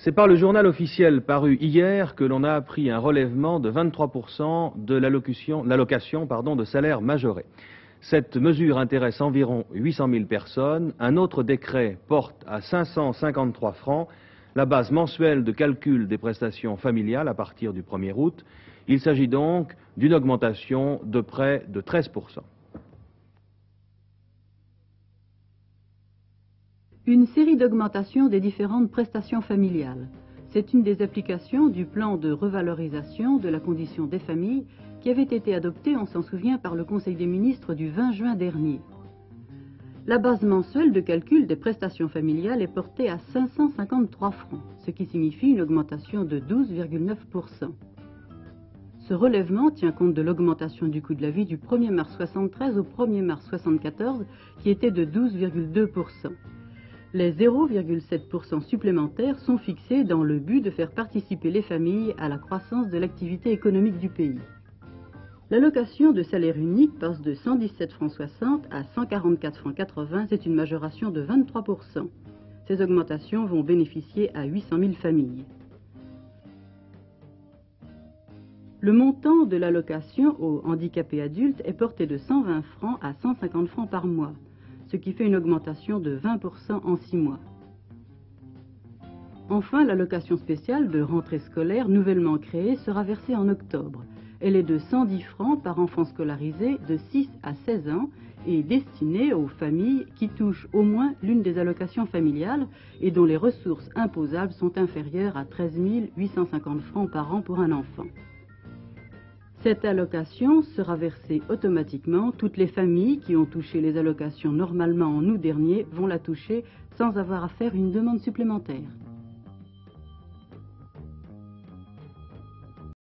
C'est par le journal officiel paru hier que l'on a appris un relèvement de 23% de l'allocation de salaire majoré. Cette mesure intéresse environ 800 000 personnes. Un autre décret porte à 553 francs la base mensuelle de calcul des prestations familiales à partir du 1er août. Il s'agit donc d'une augmentation de près de 13%. Une série d'augmentations des différentes prestations familiales. C'est une des applications du plan de revalorisation de la condition des familles qui avait été adopté, on s'en souvient, par le Conseil des ministres du 20 juin dernier. La base mensuelle de calcul des prestations familiales est portée à 553 francs, ce qui signifie une augmentation de 12,9%. Ce relèvement tient compte de l'augmentation du coût de la vie du 1er mars 1973 au 1er mars 1974, qui était de 12,2%. Les 0,7% supplémentaires sont fixés dans le but de faire participer les familles à la croissance de l'activité économique du pays. L'allocation de salaire unique passe de 117 francs 60 à 144 francs 80, c'est une majoration de 23%. Ces augmentations vont bénéficier à 800 000 familles. Le montant de l'allocation aux handicapés adultes est porté de 120 francs à 150 francs par mois, ce qui fait une augmentation de 20% en 6 mois. Enfin, l'allocation spéciale de rentrée scolaire nouvellement créée sera versée en octobre. Elle est de 110 francs par enfant scolarisé de 6 à 16 ans et destinée aux familles qui touchent au moins l'une des allocations familiales et dont les ressources imposables sont inférieures à 13 850 francs par an pour un enfant. Cette allocation sera versée automatiquement. Toutes les familles qui ont touché les allocations normalement en août dernier vont la toucher sans avoir à faire une demande supplémentaire.